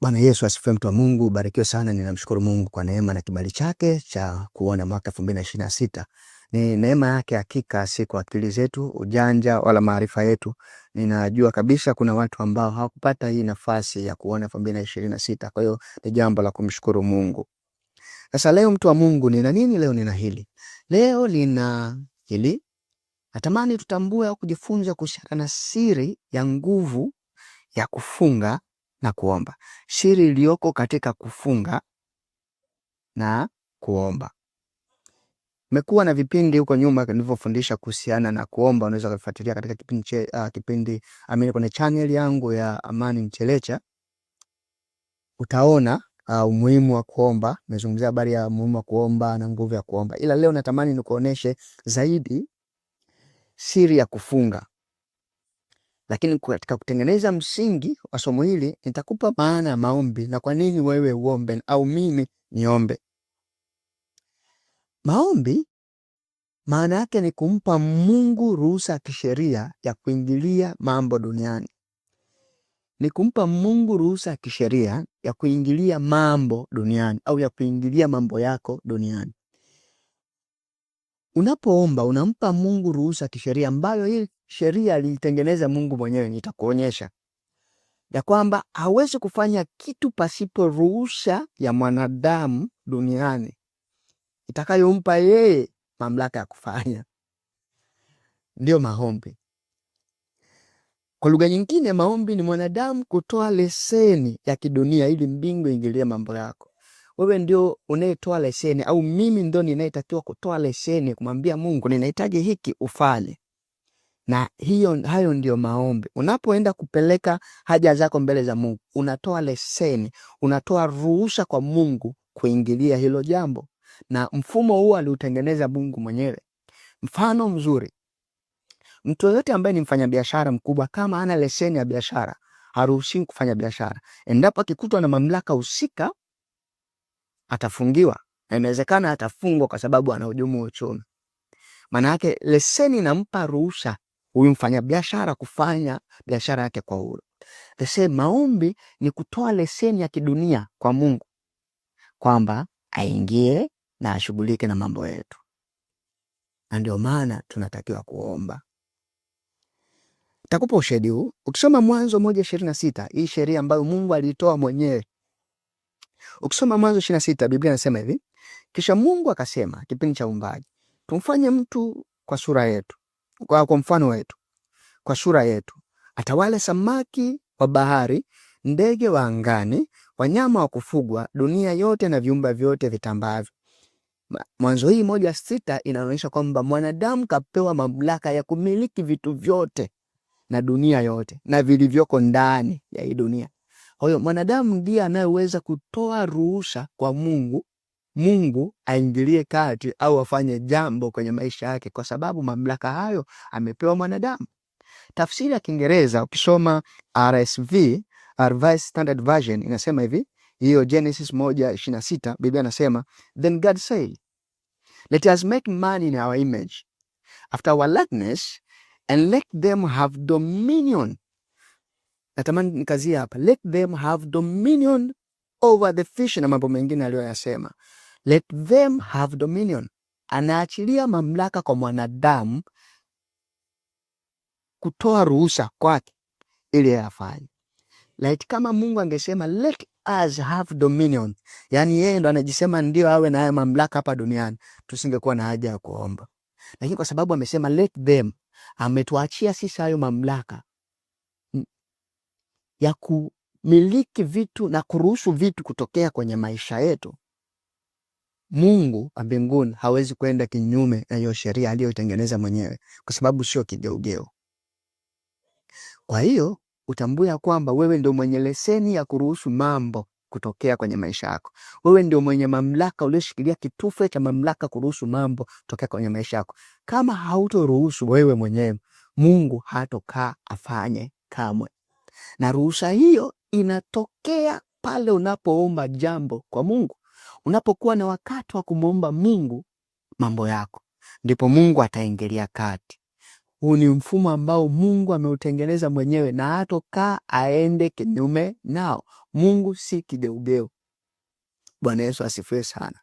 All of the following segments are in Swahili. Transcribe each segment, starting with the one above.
Bwana Yesu asifiwe, mtu wa Mungu, barikiwe sana. Ninamshukuru Mungu kwa neema na kibali chake cha kuona mwaka 2026. Ni neema yake hakika, si kwa akili zetu, ujanja wala maarifa yetu. Ninajua kabisa kuna watu ambao hawakupata hii nafasi ya kuona 2026. Kwa hiyo ni jambo la kumshukuru Mungu. Sasa leo mtu wa Mungu, nina nini leo? Nina hili. Leo lina hili. Natamani tutambue au kujifunza kuhusiana na siri ya nguvu ya kufunga na kuomba. Siri iliyoko katika kufunga na kuomba. Nimekuwa na vipindi huko nyuma nilivyofundisha kuhusiana na kuomba. Unaweza kufuatilia katika kipindi kwenye channel yangu ya Amani Mchelecha. Utaona umuhimu wa kuomba. Nimezungumzia habari ya umuhimu wa kuomba na nguvu ya kuomba. Ila leo natamani nikuoneshe zaidi siri ya kufunga. Lakini katika kutengeneza msingi wa somo hili nitakupa maana ya maombi na kwa nini wewe uombe au mimi niombe. Maombi maana yake ni kumpa Mungu ruhusa ya kisheria ya kuingilia mambo duniani. Ni kumpa Mungu ruhusa ya kisheria ya kuingilia mambo duniani au ya kuingilia mambo yako duniani. Unapoomba unampa Mungu ruhusa ya kisheria ambayo hii sheria alitengeneza Mungu mwenyewe. Nitakuonyesha ya kwamba hawezi kufanya kitu pasipo ruhusa ya mwanadamu duniani itakayompa yeye mamlaka ya kufanya. Ndio maombi. Kwa lugha nyingine, maombi ni mwanadamu kutoa leseni ya kidunia ili mbingu ingilie mambo yako. Wewe ndio unayetoa leseni au mimi ndio ninayetakiwa kutoa leseni kumwambia Mungu ninahitaji hiki ufanye. Na hayo ndio maombi. Unapoenda kupeleka haja zako mbele za Mungu, unatoa leseni, unatoa ruhusa kwa Mungu kuingilia hilo jambo. Na mfumo huu aliutengeneza Mungu mwenyewe. Mfano mzuri. Mtu yote ambaye ni mfanyabiashara mkubwa kama hana leseni ya biashara, haruhusiwi kufanya biashara. Endapo akikutwa na mamlaka husika, atafungiwa. Na inawezekana atafungwa kwa sababu anahujumu uchumi. Maana yake leseni inampa ruhusa huyu mfanyabiashara kufanya biashara yake kwa uhuru. Maombi ni kutoa leseni ya kidunia kwa Mungu kwamba aingie na ashughulike na mambo yetu. Na ndio maana tunatakiwa kuomba. Nitakupa ushahidi huu. Ukisoma Mwanzo 1:26, hii sheria ambayo Mungu alitoa mwenyewe. Ukisoma Mwanzo 26, Biblia inasema hivi: kisha Mungu akasema, kipindi cha uumbaji, tumfanye mtu kwa sura yetu, kwa mfano wetu, kwa sura yetu, atawale samaki wa bahari, ndege wa angani, wanyama wa kufugwa, dunia yote na viumbe vyote vitambavyo. Mwanzo hii 1:6 inaonyesha kwamba mwanadamu kapewa mamlaka ya kumiliki vitu vyote na dunia yote na vilivyoko ndani ya hii dunia. Kwa hiyo mwanadamu ndiye anayeweza kutoa ruhusa kwa Mungu aingilie kati au afanye jambo kwenye maisha yake, kwa sababu mamlaka hayo amepewa mwanadamu. Tafsiri ya Kiingereza ukisoma RSV, Revised Standard Version, inasema hivi, hiyo Genesis 1:26, Biblia inasema, then God said, let us make man in our image, after our likeness, and let them have dominion. Natamani nikazia hapa, let them have dominion over the fish na mambo mengine aliyoyasema. Let them have dominion. Anaachilia mamlaka kwa mwanadamu kutoa ruhusa kwake ili afanye. Like kama Mungu angesema let us have dominion, yani yeye ndo anajisema ndio awe na haya mamlaka hapa duniani, tusingekuwa na haja ya kuomba. Lakini kwa sababu amesema let them, ametuachia sisi hayo mamlaka ya kumiliki vitu na kuruhusu vitu kutokea kwenye maisha yetu. Mungu wa mbinguni hawezi kwenda kinyume na hiyo sheria aliyotengeneza mwenyewe, kwa sababu sio kigeugeu. Kwa hiyo utambue kwamba wewe ndio mwenye leseni ya kuruhusu mambo kutokea kwenye maisha yako. Wewe ndio mwenye mamlaka, ulioshikilia kitufe cha mamlaka kuruhusu mambo kutokea kwenye maisha yako. Kama hautoruhusu wewe mwenyewe, Mungu hatokaa afanye kamwe. Na ruhusa hiyo inatokea pale unapoomba jambo kwa Mungu. Unapokuwa na wakati wa kumuomba Mungu mambo yako, ndipo Mungu ataingilia kati. Huu ni mfumo ambao Mungu ameutengeneza mwenyewe na hatokaa aende kinyume nao. Mungu si kigeugeu. Bwana Yesu asifiwe sana.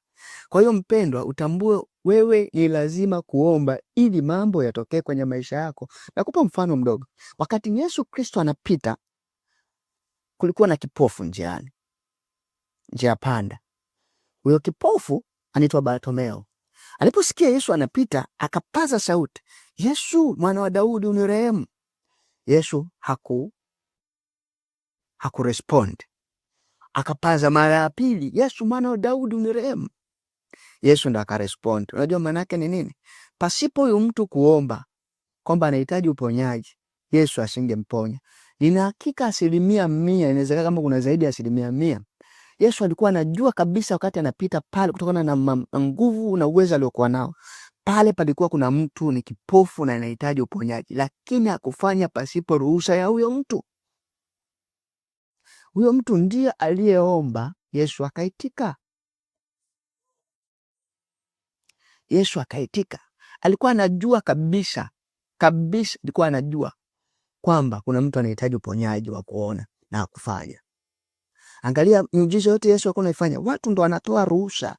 Kwa hiyo mpendwa, utambue wewe ni lazima kuomba ili mambo yatokee kwenye maisha yako. Nakupa mfano mdogo. Wakati Yesu Kristo anapita, kulikuwa na kipofu njiani, njia panda. Huyo kipofu anaitwa Bartimayo. Aliposikia Yesu anapita, akapaza sauti, Yesu mwana wa Daudi unirehemu. Yesu hakurespond. Akapaza mara ya pili, Yesu mwana wa Daudi unirehemu. Yesu ndo akarespond. Unajua maana yake ni nini? Pasipo huyu mtu kuomba kwamba anahitaji uponyaji, Yesu asingemponya. Nina hakika 100%, inawezekana kama kuna zaidi ya 100%. Yesu alikuwa anajua kabisa wakati anapita pale, kutokana na nguvu na uwezo aliokuwa nao, pale palikuwa kuna mtu ni kipofu na anahitaji uponyaji, lakini hakufanya pasipo ruhusa ya huyo mtu. Huyo mtu ndiye aliyeomba, Yesu akaitika. Yesu akaitika. Alikuwa anajua kabisa, alikuwa anajua kwamba kuna mtu anahitaji uponyaji wa kuona na kufanya. Angalia miujiza yote Yesu alikuwa anaifanya, watu ndo wanatoa ruhusa.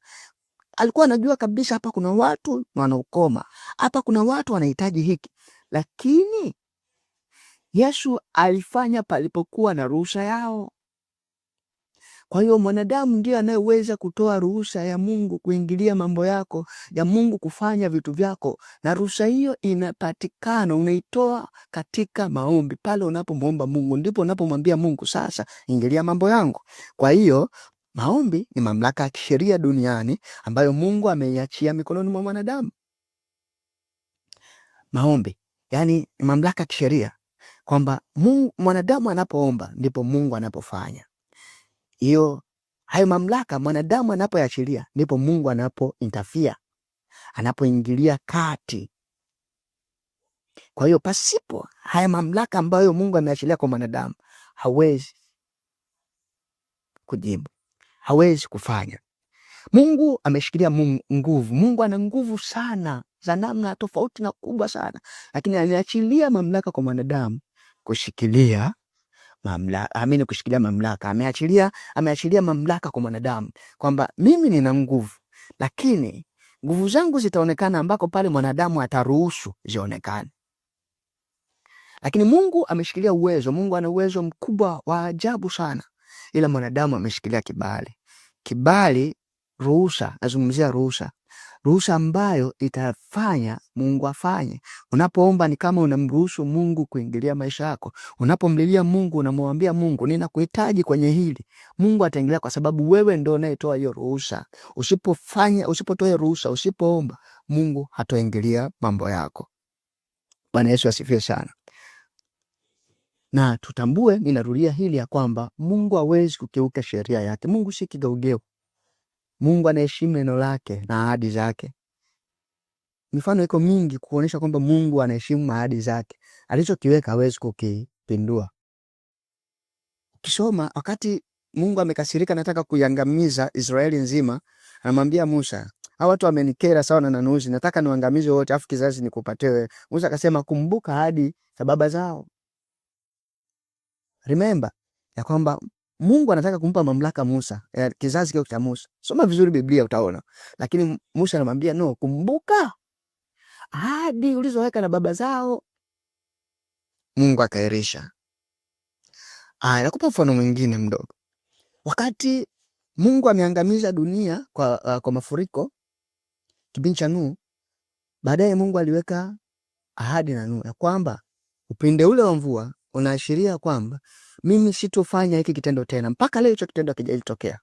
Alikuwa anajua kabisa hapa kuna watu wanaukoma, hapa kuna watu wanahitaji hiki, lakini Yesu alifanya palipokuwa na ruhusa yao. Kwa hiyo mwanadamu ndiye anayeweza kutoa ruhusa ya Mungu kuingilia mambo yako, ya Mungu kufanya vitu vyako, na ruhusa hiyo inapatikana, unaitoa katika maombi. Pale unapomwomba Mungu ndipo unapomwambia Mungu, sasa ingilia mambo yangu. Kwa hiyo maombi ni mamlaka ya kisheria duniani ambayo Mungu ameiachia mikononi mwa mwanadamu. Maombi yani ni mamlaka ya kisheria kwamba mwanadamu anapoomba ndipo Mungu anapofanya. Hayo mamlaka mwanadamu anapoachilia ndipo Mungu anapointerfere, anapoingilia kati. Kwa hiyo pasipo haya mamlaka ambayo Mungu ameachilia kwa mwanadamu, hawezi kujibu, hawezi kufanya. Mungu ameshikilia nguvu. Mungu ana nguvu sana za namna tofauti na kubwa sana, lakini aniachilia mamlaka kwa mwanadamu kushikilia mamlaka, kushikilia mamlaka. Ameachilia mamlaka kwa mwanadamu kwamba mimi nina nguvu, lakini nguvu zangu zitaonekana ambako pale mwanadamu ataruhusu zionekane. Lakini Mungu ameshikilia uwezo. Mungu ana uwezo mkubwa wa ajabu sana, ila mwanadamu ameshikilia kibali. Kibali, ruhusa, nazungumzia ruhusa. Ruhusa ambayo itafanya Mungu afanye. Unapoomba ni kama unamruhusu Mungu kuingilia maisha yako. Unapomlilia Mungu, unamwambia Mungu, ninakuhitaji kwenye hili. Mungu ataingilia kwa sababu wewe ndio unayetoa hiyo ruhusa. Usipotoa ruhusa, usipoomba, Mungu hatoingilia mambo yako. Bwana Yesu asifiwe sana. Na tutambue, ninarudia hili ya kwamba Mungu hawezi kukiuka sheria yake. Mungu si kigeugeu. Mungu anaheshimu neno lake na ahadi zake. Mifano iko mingi kuonyesha kwamba Mungu anaheshimu ahadi zake. Alichokiweka hawezi kukipindua. Ukisoma wakati Mungu amekasirika, nataka kuiangamiza Israeli nzima, anamwambia Musa, hao watu wamenikera sawa na nanuzi, nataka niwaangamize wote afu kizazi nikupatie wewe. Musa akasema, kumbuka ahadi za baba zao. Remember ya kwamba Mungu anataka kumpa mamlaka Musa, kizazi kile cha Musa. Soma vizuri Biblia utaona. Lakini Musa anamwambia no, kumbuka ahadi ulizoweka na baba zao. Mungu akairisha. Nakupa mfano mwingine mdogo. Wakati Mungu ameangamiza dunia kwa mafuriko kipindi cha Nuhu, baadaye Mungu aliweka ahadi na Nuhu ya kwamba upinde ule wa mvua unaashiria kwamba mimi sitofanya hiki kitendo tena mpaka leo hicho kitendo hakijatokea.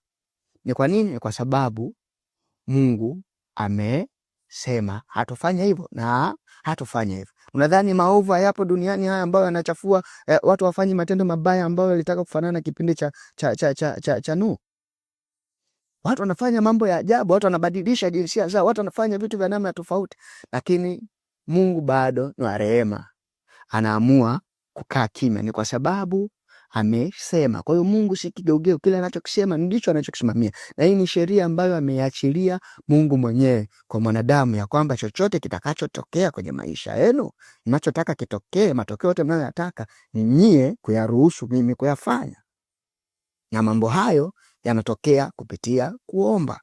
Ni kwa nini? Ni kwa sababu Mungu amesema hatofanya hivyo na hatofanya hivyo. Unadhani maovu hayapo duniani haya ambayo yanachafua watu wafanye matendo mabaya ambayo yalitaka kufanana na kipindi cha Nuhu? Watu wanafanya mambo ya ajabu, watu wanabadilisha jinsia zao, watu wanafanya vitu vya namna tofauti, lakini Mungu bado ni wa rehema. Anaamua kukaa kimya. Ni kwa sababu amesema. Kwa hiyo Mungu si kigeugeu, kile anachokisema ndicho anachokisimamia. Na hii ni sheria ambayo ameiachilia Mungu mwenyewe kwa mwanadamu, ya kwamba chochote kitakachotokea kwenye maisha yenu, mnachotaka kitokee, matokeo yote mnayoyataka, ni nyie kuyaruhusu mimi kuyafanya. Na mambo hayo yanatokea kupitia kuomba.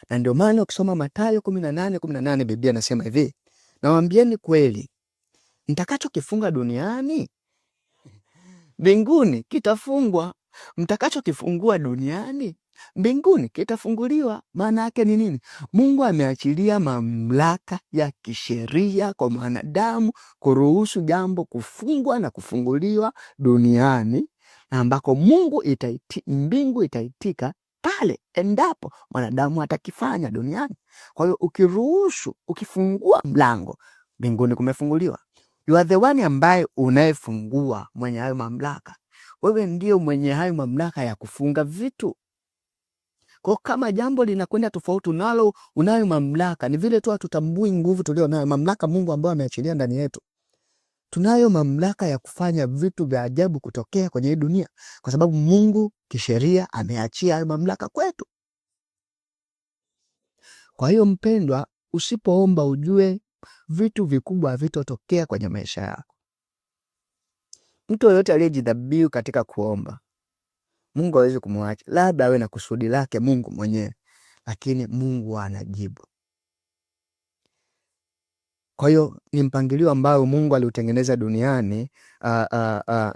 Na ndio maana ukisoma Mathayo 18:18 Biblia inasema hivi, nawaambieni kweli, mtakachokifunga duniani mbinguni kitafungwa, mtakachokifungua duniani mbinguni kitafunguliwa. Maana yake ni nini? Mungu ameachilia mamlaka ya kisheria kwa mwanadamu kuruhusu jambo kufungwa na kufunguliwa duniani, na ambako mbingu itaitika pale endapo mwanadamu atakifanya duniani. Kwa hiyo ukiruhusu, ukifungua mlango, mbinguni kumefunguliwa. You are the one ambaye unayefungua, mwenye hayo mamlaka. Wewe ndio mwenye hayo mamlaka ya kufunga vitu. Kwa kama jambo linakwenda tofauti nalo unayo mamlaka, ni vile tu hatutambui nguvu tulio nayo, mamlaka Mungu ambayo ameachilia ndani yetu. Tunayo mamlaka ya kufanya vitu vya ajabu kutokea kwenye hii dunia, kwa sababu Mungu kisheria ameachia hayo mamlaka kwetu. Kwa hiyo mpendwa, usipoomba ujue vitu vikubwa havitotokea kwenye maisha yako. Mtu yoyote aliyejidhabihu katika kuomba, Mungu hawezi kumwacha. Labda awe na kusudi lake Mungu mwenyewe, lakini Mungu anajibu. Kwa hiyo ni mpangilio ambao Mungu aliutengeneza duniani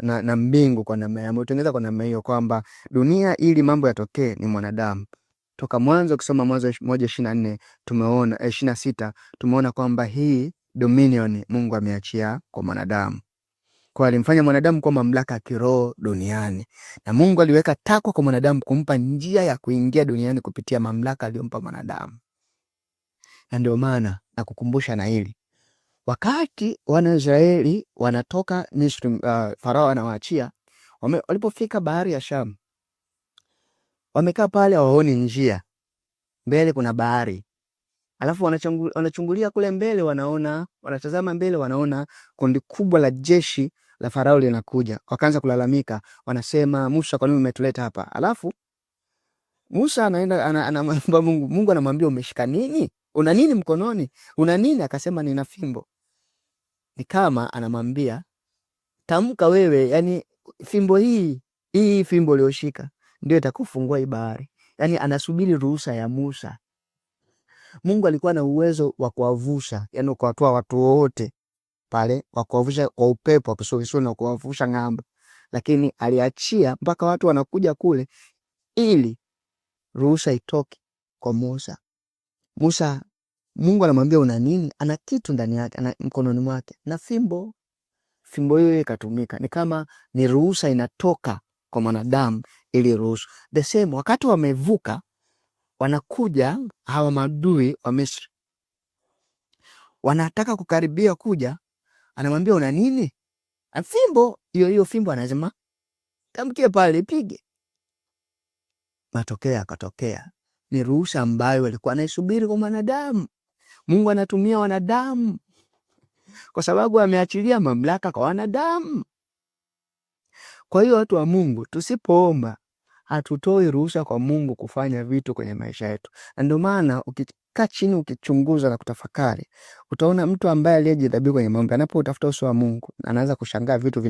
na mbingu kwa namna hiyo. Ameutengeneza kwa namna hiyo kwamba dunia ili mambo yatokee ni mwanadamu. Toka mwanzo, kusoma Mwanzo 1:24 tumeona 26 tumeona kwamba hii dominion Mungu ameachia kwa mwanadamu. Kwa alimfanya mwanadamu kwa mamlaka ya kiroho duniani. Na Mungu aliweka takwa kwa mwanadamu kumpa njia ya kuingia duniani kupitia mamlaka aliyompa mwanadamu. Na ndio maana nakukumbusha na hili. Wakati Wanaisraeli wanatoka Misri, Farao anawaachia, walipofika bahari ya Shamu, wamekaa pale hawaoni njia. Mbele kuna bahari. Alafu wanachungulia kule mbele, wanatazama mbele, wanaona kundi kubwa la jeshi la Farao linakuja. Wakaanza kulalamika, wanasema, Musa, kwa nini umetuleta hapa? Alafu Musa anaenda anamwambia Mungu. Mungu anamwambia, umeshika nini? Una nini mkononi? Una nini? Akasema, nina fimbo. Ni kama anamwambia, tamka wewe, yani fimbo hii fimbo ulioshika ndio itakufungua hii bahari. Yani anasubiri ruhusa ya Musa. Mungu alikuwa na uwezo wa kuwavusha, yani kuwatoa watu wote pale, wa kuwavusha kwa upepo, akisogea na kuwavusha ng'ambo. Lakini aliachia mpaka watu wanakuja kule ili ruhusa itoke kwa Musa. Mungu anamwambia, una nini? Ana kitu ndani yake, ana mkononi mwake na fimbo. Fimbo hiyo ikatumika, ni kama ni ruhusa inatoka kwa mwanadamu ili ruhusu. The same wakati wamevuka, wanakuja hawa maadui wa Misri, wanataka kukaribia kuja, anamwambia una nini? Fimbo. Hiyo fimbo anasema tamkie pale, pige. Matokeo yakatokea. Ni ruhusa ambayo walikuwa naisubiri kwa mwanadamu. Mungu anatumia wanadamu kwa sababu ameachilia mamlaka kwa wanadamu. Kwa hiyo watu wa Mungu, tusipoomba hatutoi ruhusa kwa Mungu kufanya vitu kwenye maisha yetu. Na ndio maana ukikaa chini ukichunguza na kutafakari, utaona mtu ambaye aliyejidhabihu kwenye maombi, anapotafuta uso wa Mungu, anaanza kushangaa vitu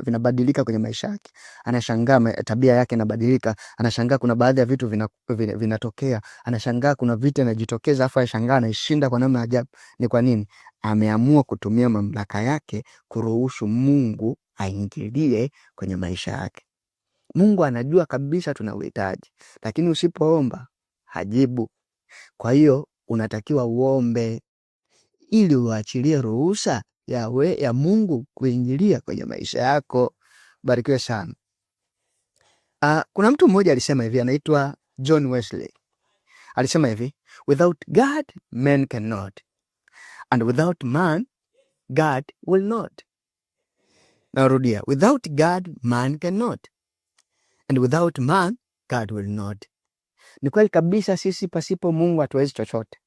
vinabadilika kwenye maisha yake. Anashangaa tabia yake inabadilika, anashangaa kuna baadhi ya vitu vinatokea, anashangaa kuna vita inajitokeza, afa anashangaa anaishinda kwa namna ajabu. Ni kwa nini? Ameamua kutumia mamlaka yake kuruhusu Mungu aingilie kwenye maisha yake. Mungu anajua kabisa tuna uhitaji, lakini usipoomba hajibu. Kwa hiyo unatakiwa uombe ili uachilie ruhusa ya Mungu kuingilia kwenye maisha yako. Barikiwe sana. Kuna mtu mmoja alisema hivi, anaitwa John Wesley. Alisema hivi, without God man cannot, and without man God will not. Narudia, without God man cannot, and without man God will not. Ni kweli kabisa, sisi pasipo Mungu hatuwezi chochote,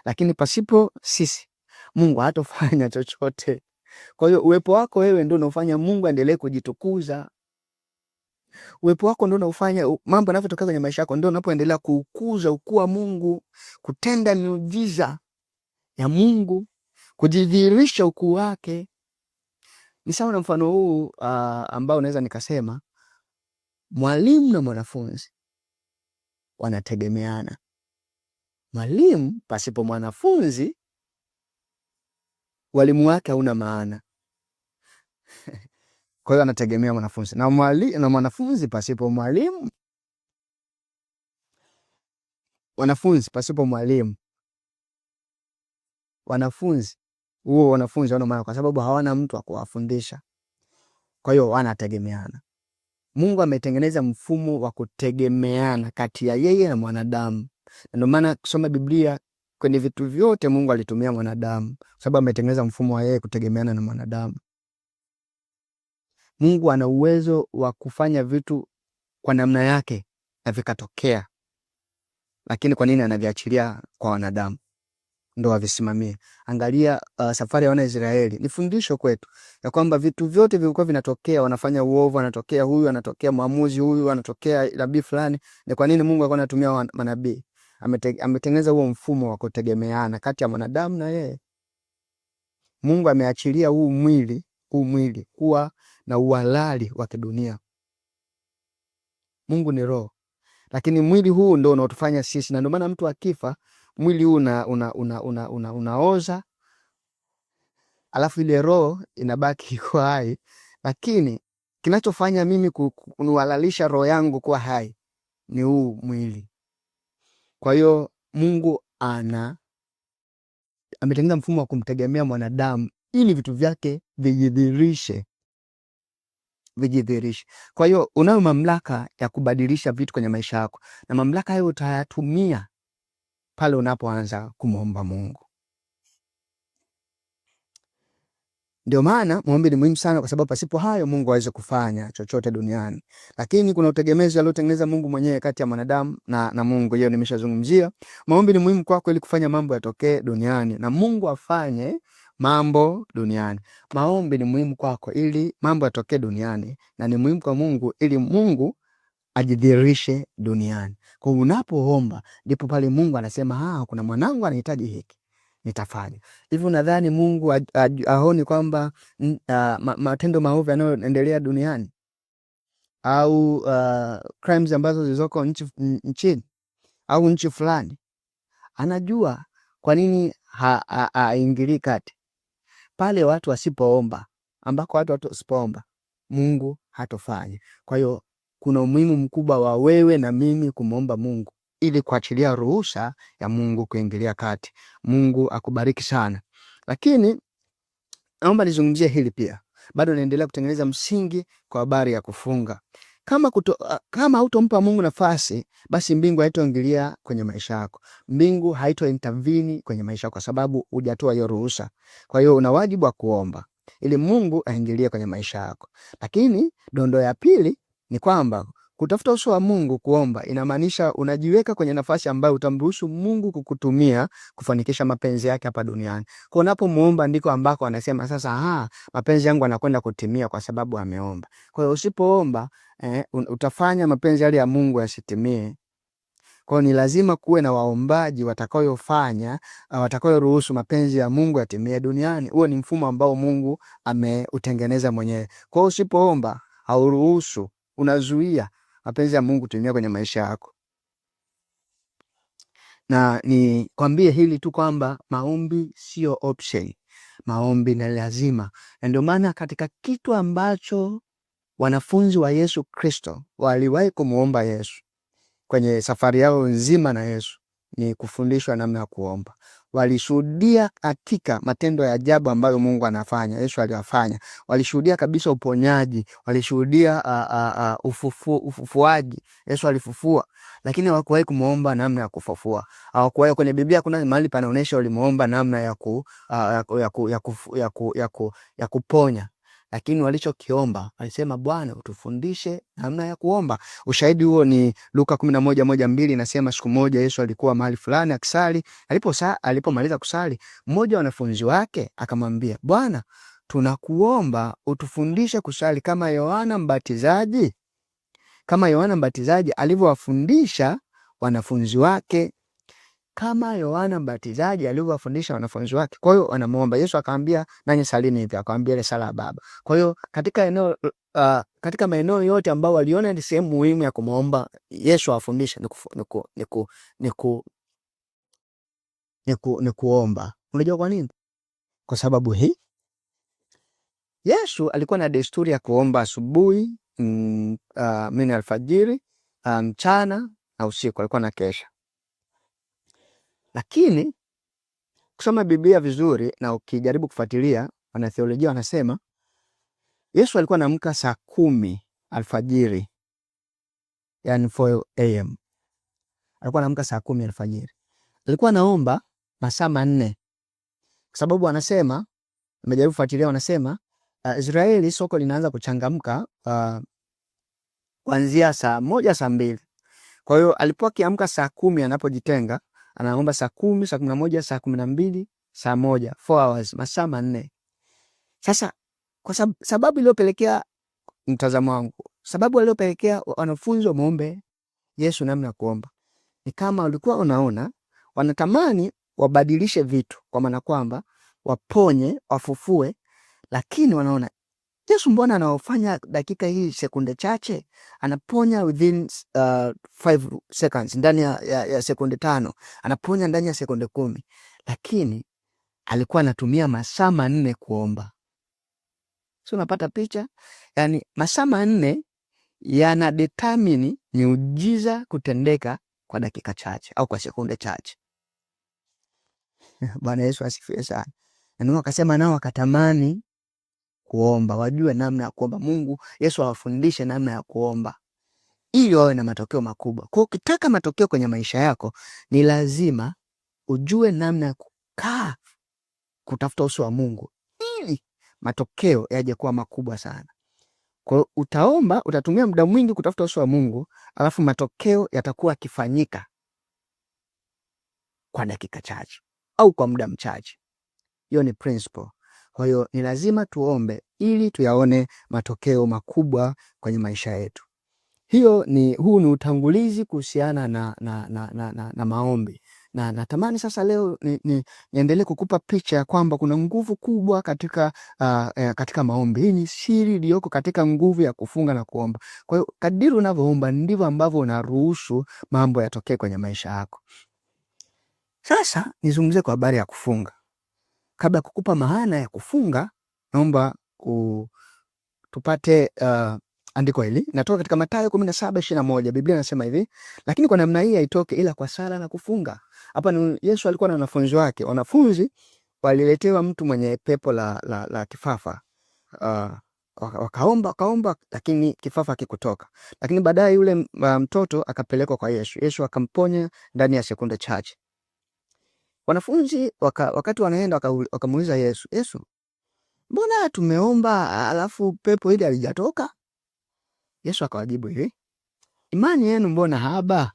lakini pasipo sisi Mungu hatofanya chochote. Kwa hiyo uwepo wako wewe ndio unaofanya Mungu aendelee kujitukuza. Uwepo wako ndio unaofanya mambo yanavyotokea kwenye maisha yako, ndio unapoendelea kuukuza ukuu wa Mungu, kutenda miujiza ya Mungu, kujidhihirisha ukuu wake. Ni sawa na mfano huu ambao naweza nikasema mwalimu na mwanafunzi wanategemeana. Mwalimu pasipo mwanafunzi, walimu wake hauna maana. Kwa hiyo anategemea mwanafunzi. Na mwanafunzi pasipo mwalimu, wanafunzi pasipo mwalimu, wanafunzi hawana maana, kwa sababu hawana mtu wa kuwafundisha. Kwa hiyo wanategemeana. Mungu ametengeneza mfumo wa kutegemeana kati ya yeye na mwanadamu. Ndio maana kusoma Biblia, kwenye vitu vyote Mungu alitumia mwanadamu, kwa sababu ametengeneza mfumo wa yeye kutegemeana na mwanadamu. Mungu ana uwezo wa kufanya vitu kwa namna yake na vikatokea. Lakini kwa nini anaviachilia kwa wanadamu ndio wavisimamie? Angalia safari ya wana Israeli. Ni fundisho kwetu ya kwamba vitu vyote vilikuwa vinatokea, wanafanya uovu, anatokea huyu, anatokea mwamuzi huyu, anatokea nabii fulani. Ni kwa nini Mungu alikuwa anatumia manabii? Ametengeneza huo mfumo wa kutegemeana kati ya mwanadamu na yeye. Mungu ameachilia huu mwili kuwa na uhalali wa kidunia. Mungu ni roho, lakini mwili huu ndio unaotufanya sisi, na ndio maana mtu akifa mwili huu unaoza, alafu ile roho inabaki iko hai. Lakini kinachofanya mimi kuhalalisha roho yangu kuwa hai ni huu mwili. Kwa hiyo Mungu ametengeneza mfumo wa kumtegemea mwanadamu ili vitu vyake vijidhihirishe. Kwa hiyo unayo mamlaka ya kubadilisha vitu kwenye maisha yako, na mamlaka hayo utayatumia pale unapoanza kumwomba Mungu. Ndio maana maombi ni muhimu sana, kwa sababu pasipo hayo Mungu hawezi kufanya chochote duniani. Lakini kuna utegemezi aliotengeneza Mungu mwenyewe kati ya mwanadamu na Mungu. Hiyo nimeshazungumzia. Maombi ni muhimu kwako ili kufanya mambo yatokee duniani na Mungu afanye mambo duniani. Maombi ni muhimu kwako ili mambo yatokee duniani, na ni muhimu kwa Mungu ili Mungu ajidhihirishe duniani. Kwa unapoomba ndipo pale Mungu anasema, kuna mwanangu anahitaji hiki, nitafanya. Hivi nadhani Mungu aoni kwamba matendo maovu yanayoendelea duniani au crimes ambazo zilizoko nchini au nchi fulani? Anajua. Kwa nini haingilii kati? Pale watu wasipoomba, ambako watu wasipoomba, Mungu hatofanya. Kwa hiyo kuna umuhimu mkubwa wa wewe na mimi kumwomba Mungu ili kuachilia ruhusa ya Mungu kuingilia kati. Mungu akubariki sana. Lakini naomba nizungumzie hili pia. Bado naendelea kutengeneza msingi kwa habari ya kufunga. Kama hautompa Mungu nafasi, basi mbingu haitoingilia kwenye maisha yako. Mbingu haitointervene kwenye maisha yako, kwa sababu hujatoa hiyo ruhusa. Kwa hiyo una wajibu wa kuomba ili Mungu aingilie kwenye maisha yako. Lakini dondo ya pili ni kwamba kutafuta uso wa Mungu, kuomba, inamaanisha unajiweka kwenye nafasi ambayo utamruhusu Mungu kukutumia kufanikisha mapenzi yake hapa duniani. Kwa unapomuomba ndiko ambako anasema sasa, mapenzi yangu yanakwenda kutimia kwa sababu ameomba. Kwa hiyo usipoomba, utafanya mapenzi yale ya Mungu yasitimie. Kwa hiyo ni lazima kuwe na waombaji watakayoruhusu mapenzi ya Mungu yatimie duniani. Huo ni mfumo ambao Mungu ameutengeneza mwenyewe. Kwa hiyo usipoomba, hauruhusu, unazuia mapenzi ya Mungu kutimia kwenye maisha yako. Na nikwambie hili tu kwamba maombi sio option. Maombi ni lazima. Na ndio maana katika kitu ambacho wanafunzi wa Yesu Kristo waliwahi kumuomba Yesu kwenye safari yao nzima na Yesu, ni kufundishwa namna ya kuomba. Walishuhudia katika matendo ya ajabu ambayo Mungu anafanya, Yesu aliwafanya. Walishuhudia kabisa uponyaji, walishuhudia ufufuaji, Yesu alifufua, lakini hawakuwahi kumuomba namna ya kufufua. Hawakuwahi. Kwenye Biblia kuna mahali panaonyesha walimuomba namna ya kuponya. Lakini walichokiomba, walisema, Bwana utufundishe namna ya kuomba. Ushahidi huo ni Luka 11:1-2, inasema siku moja Yesu alikuwa mahali fulani akisali. Alipomaliza kusali, mmoja wa wanafunzi wake akamwambia, Bwana, tunakuomba utufundishe kusali kama Yohana Mbatizaji alivyowafundisha wanafunzi wake. Kwa hiyo wanamuomba. Yesu akamwambia, nanyi salini hivi, akamwambia ile sala ya Baba. Kwa hiyo katika maeneo yote ambao waliona ni sehemu muhimu ya kumuomba Yesu awafundishe ni kuomba. Unajua kwa nini? Kwa sababu hii Yesu alikuwa na desturi ya kuomba asubuhi, alfajiri, mchana na usiku alikuwa na kesha. Lakini kusoma Biblia vizuri na ukijaribu kufuatilia, wanatheolojia wanasema Yesu alikuwa anaamka saa 10 alfajiri, yani 4 am. Alikuwa anaamka saa 10 alfajiri. Alikuwa anaomba masaa 4. Kwa sababu wanasema, nimejaribu kufuatilia, wanasema Israeli soko linaanza kuchangamka kuanzia saa 1 saa 2. Kwa hiyo alipokuwa akiamka saa 10 anapojitenga, anaomba saa 10, saa 11, saa 12, saa 1, 4 hours, masaa 4. Sasa kwa sababu iliyopelekea mtazamo wangu, sababu iliyopelekea wanafunzi wamuombe Yesu namna ya kuomba, ni kama walikuwa wanaona wanatamani wabadilishe vitu, kwa maana kwamba waponye, wafufue, lakini wanaona Yesu mbona anaofanya dakika hii sekunde chache, anaponya within 5 seconds, ndani ya sekunde 5, anaponya ndani ya sekunde 10, lakini alikuwa anatumia masaa 4 kuomba. So unapata picha? Yani masaa 4 yana determine miujiza kutendeka kwa dakika chache au kwa sekunde chache. Bwana Yesu asifiwe sana. Na Mungu akasema nao wakatamani kuomba, wajue namna ya kuomba. Mungu Yesu awafundishe namna ya kuomba ili wawe na matokeo makubwa. Kwa ukitaka matokeo kwenye maisha yako, ni lazima ujue namna ya kukaa kutafuta uso wa Mungu ili matokeo yaje kuwa makubwa sana. Kwa utaomba, utatumia muda mwingi kutafuta uso wa Mungu, alafu matokeo yatakuwa yakifanyika kwa dakika chache au kwa muda mchache. Hiyo ni principle. Kwa hiyo ni lazima tuombe ili tuyaone matokeo makubwa kwenye maisha yetu. Huu ni utangulizi kuhusiana na maombi. Na natamani sasa leo niendelee kukupa picha ya kwamba kuna nguvu kubwa katika maombi. Hii ni siri iliyoko katika nguvu ya kufunga na kuomba. Kwa hiyo kadiri unavyoomba ndivyo ambavyo unaruhusu mambo yatokee kwenye maisha yako. Sasa nizungumzie kwa habari ya kufunga. Kabla kukupa maana ya kufunga, naomba tupate andiko hili. Natoka katika Mathayo 17:21. Biblia inasema hivi, lakini kwa namna hii haitoke ila kwa sala na kufunga. Hapa ni Yesu alikuwa na wanafunzi wake. Wanafunzi waliletewa mtu mwenye pepo la kifafa. Wakaomba lakini kifafa hakikutoka. Lakini baadaye yule mtoto akapelekwa kwa Yesu. Yesu akamponya ndani ya sekunde chache. Wanafunzi wakati wanaenda wakamuuliza Yesu, mbona tumeomba alafu pepo hili halijatoka? Yesu akawajibu hivi, imani yenu mbona haba?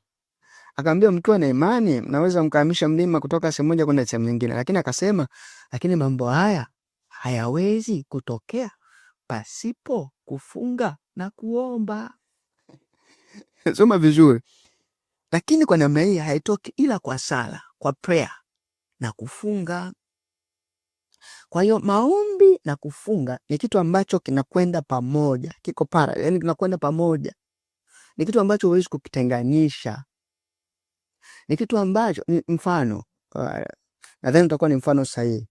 Akamwambia, mkiwa na imani mnaweza mkahamisha mlima kutoka sehemu moja kwenda sehemu nyingine. Lakini akasema, lakini mambo haya hayawezi kutokea pasipo kufunga na kuomba. Soma vizuri. Lakini kwa namna hii haitoki ila kwa sala, kwa prayer na kufunga. Kwa hiyo maombi na kufunga ni kitu ambacho kinakwenda pamoja, kiko yani kinakwenda pamoja. Ni kitu ambacho huwezi kukitenganisha. Ni kitu ambacho ni mfano, nadhani utakuwa ni mfano sahihi.